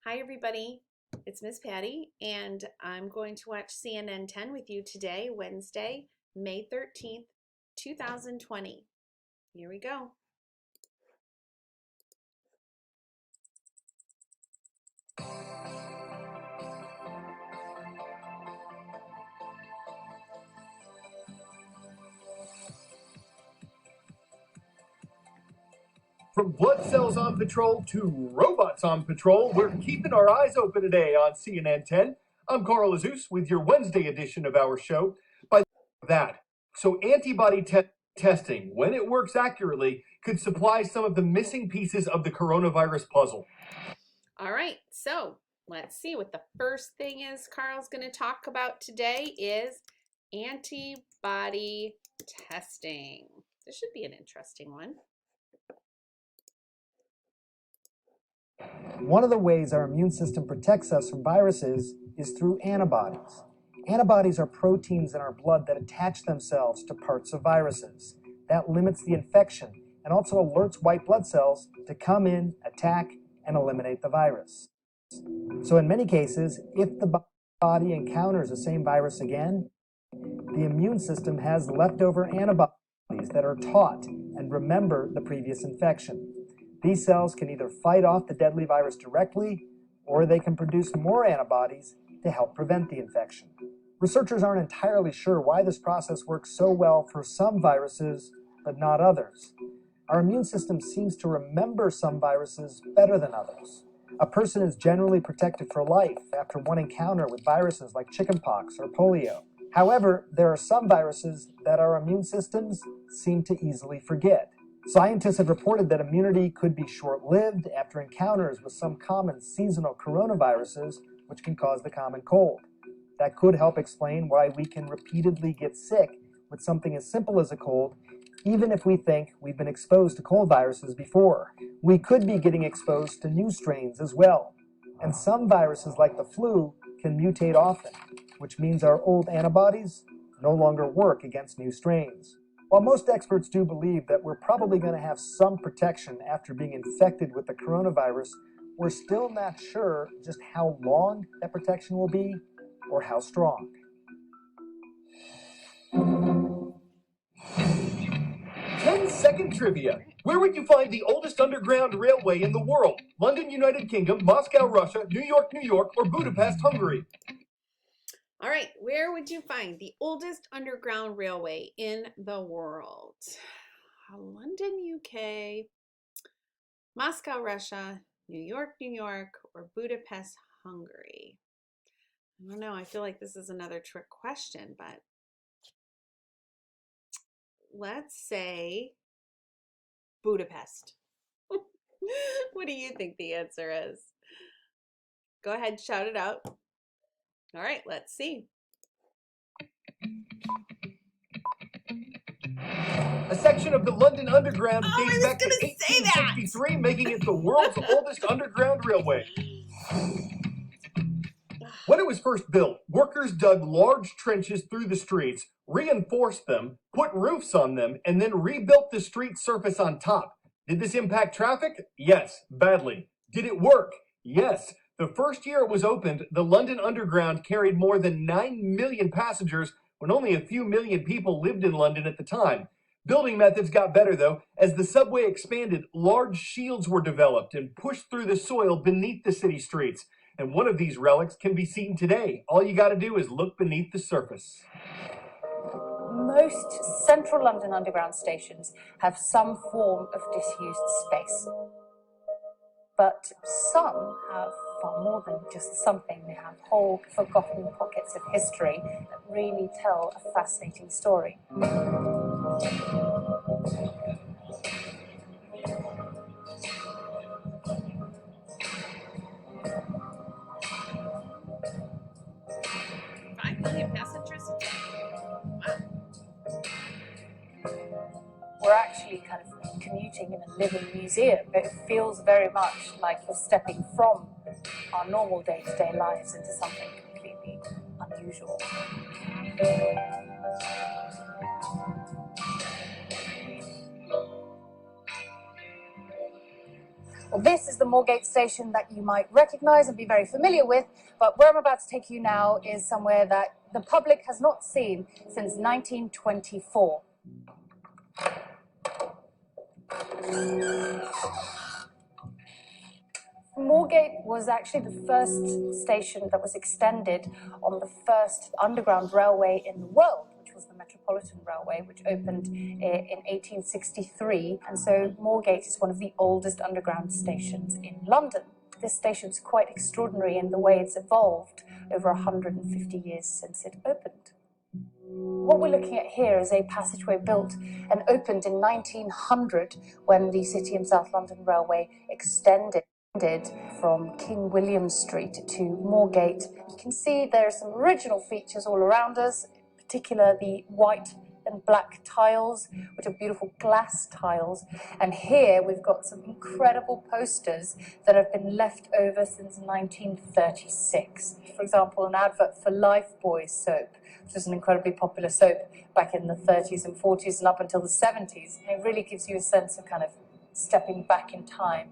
Hi, everybody. It's Miss Patty, and I'm going to watch CNN 10 with you today, Wednesday, May 13th, 2020. Here we go. From blood cells on patrol to robots on patrol, we're keeping our eyes open today on CNN 10. I'm Carl Azus with your Wednesday edition of our show. By that, so antibody testing, when it works accurately, could supply some of the missing pieces of the coronavirus puzzle. All right, so let's see what the first thing is Carl's going to talk about today is antibody testing. This should be an interesting one. One of the ways our immune system protects us from viruses is through antibodies. Antibodies are proteins in our blood that attach themselves to parts of viruses. That limits the infection and also alerts white blood cells to come in, attack, and eliminate the virus. So in many cases, if the body encounters the same virus again, the immune system has leftover antibodies that are taught and remember the previous infection. These cells can either fight off the deadly virus directly, or they can produce more antibodies to help prevent the infection. Researchers aren't entirely sure why this process works so well for some viruses, but not others. Our immune system seems to remember some viruses better than others. A person is generally protected for life after one encounter with viruses like chickenpox or polio. However, there are some viruses that our immune systems seem to easily forget. Scientists have reported that immunity could be short-lived after encounters with some common seasonal coronaviruses, which can cause the common cold. That could help explain why we can repeatedly get sick with something as simple as a cold, even if we think we've been exposed to cold viruses before. We could be getting exposed to new strains as well. And some viruses, like the flu, can mutate often, which means our old antibodies no longer work against new strains. While most experts do believe that we're probably going to have some protection after being infected with the coronavirus, we're still not sure just how long that protection will be or how strong. 10-second trivia. Where would you find the oldest underground railway in the world? London, United Kingdom, Moscow, Russia, New York, or Budapest, Hungary? All right, where would you find the oldest underground railway in the world? London, UK, Moscow, Russia, New York, or Budapest, Hungary? I don't know. I feel like this is another trick question, but let's say Budapest. What do you think the answer is? Go ahead, shout it out. All right, let's see. A section of the London Underground Oh, dates I was back to gonna say that. 1863, making it the world's oldest underground railway. When it was first built, workers dug large trenches through the streets, reinforced them, put roofs on them, and then rebuilt the street surface on top. Did this impact traffic? Yes, badly. Did it work? Yes. The first year it was opened, the London Underground carried more than 9 million passengers when only a few million people lived in London at the time. Building methods got better, though. As the subway expanded, large shields were developed and pushed through the soil beneath the city streets. And one of these relics can be seen today. All you got to do is look beneath the surface. Most central London Underground stations have some form of disused space. But some have far more than just something. They have whole forgotten pockets of history that really tell a fascinating story. Five million passengers a day. Wow. We're actually kind of commuting in a living museum. It feels very much like you're stepping from our normal day-to-day lives into something completely unusual. Well, this is the Moorgate station that you might recognize and be very familiar with, but where I'm about to take you now is somewhere that the public has not seen since 1924. Moorgate was actually the first station that was extended on the first underground railway in the world, which was the Metropolitan Railway, which opened in 1863. And so Moorgate is one of the oldest underground stations in London. This station is quite extraordinary in the way it's evolved over 150 years since it opened. What we're looking at here is a passageway built and opened in 1900 when the City and South London Railway extended from King William Street to Moorgate. You can see there are some original features all around us, in particular the white and black tiles, which are beautiful glass tiles. And here we've got some incredible posters that have been left over since 1936. For example, an advert for Lifebuoy soap, which was an incredibly popular soap back in the 30s and 40s and up until the 70s. And it really gives you a sense of kind of stepping back in time.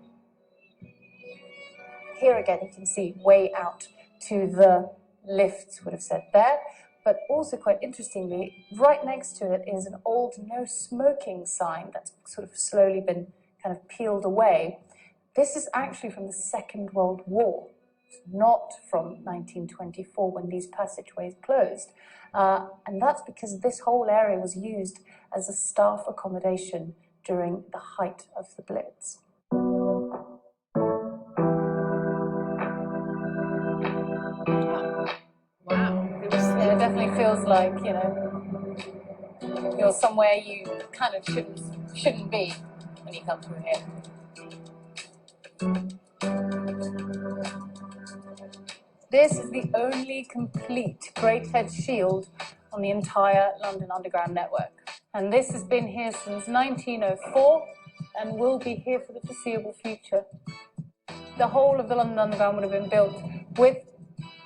Here again, you can see way out to the lifts, would have said there. But also quite interestingly, right next to it is an old no smoking sign that's sort of slowly been kind of peeled away. This is actually from the Second World War, not from 1924 when these passageways closed. And that's because this whole area was used as a staff accommodation during the height of the Blitz. Wow. It definitely feels like, you're somewhere you kind of shouldn't be when you come through here. This is the only complete Great Head shield on the entire London Underground network. And this has been here since 1904 and will be here for the foreseeable future. The whole of the London Underground would have been built with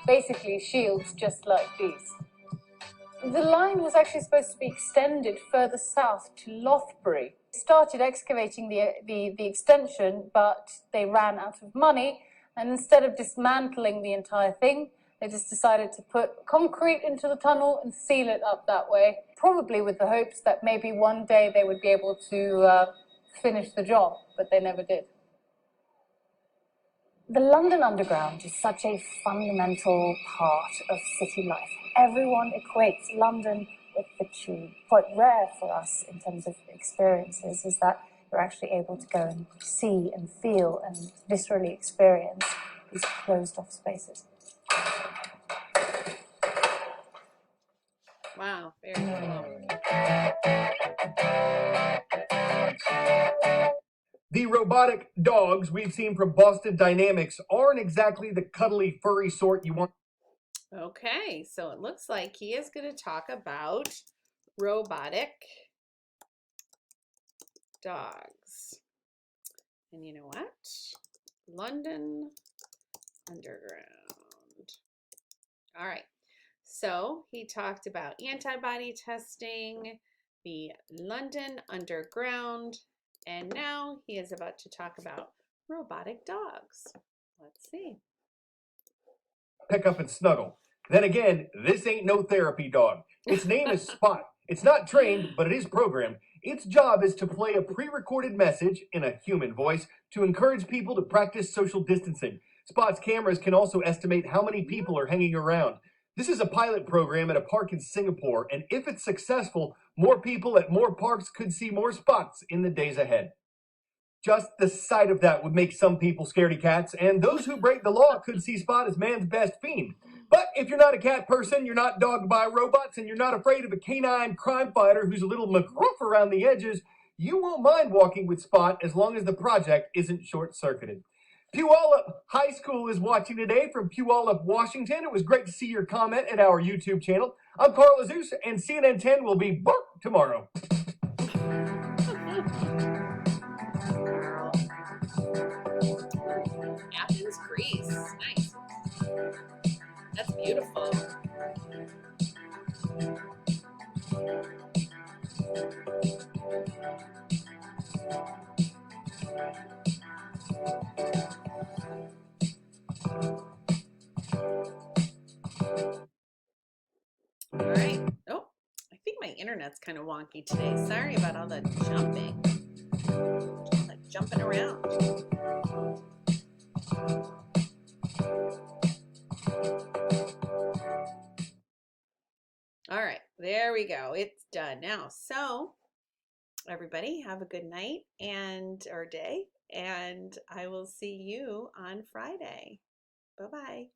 basically shields just like these. The line was actually supposed to be extended further south to Lothbury. They started excavating the extension, but they ran out of money, and instead of dismantling the entire thing, they just decided to put concrete into the tunnel and seal it up that way, probably with the hopes that maybe one day they would be able to finish the job, but they never did. The London Underground is such a fundamental part of city life. Everyone equates London with the tube. Quite rare for us in terms of experiences is that you're actually able to go and see and feel and viscerally experience these closed-off spaces. Wow, very cool. The robotic dogs we've seen from Boston Dynamics aren't exactly the cuddly, furry sort you want. Okay, so it looks like he is going to talk about robotic dogs. And you know what? London Underground. All right. So he talked about antibody testing, the London Underground, and now he is about to talk about robotic dogs. Let's see. Pick up and snuggle. Then again, this ain't no therapy dog. Its name is Spot. It's not trained, but it is programmed. Its job is to play a pre-recorded message in a human voice to encourage people to practice social distancing. Spot's cameras can also estimate how many people are hanging around. This is a pilot program at a park in Singapore, and if it's successful, more people at more parks could see more Spots in the days ahead. Just the sight of that would make some people scaredy cats, and those who break the law could see Spot as man's best fiend. But if you're not a cat person, you're not dogged by robots, and you're not afraid of a canine crime fighter who's a little McGruff around the edges, you won't mind walking with Spot as long as the project isn't short-circuited. Puyallup High School is watching today from Puyallup, Washington. It was great to see your comment at our YouTube channel. I'm Carl Azus, and CNN 10 will be bark tomorrow. Athens, Greece. Nice. That's beautiful. internet's kind of wonky today. Sorry about all the jumping. All that jumping around. All right, there we go. It's done now. So everybody have a good night or day, and I will see you on Friday. Bye-bye.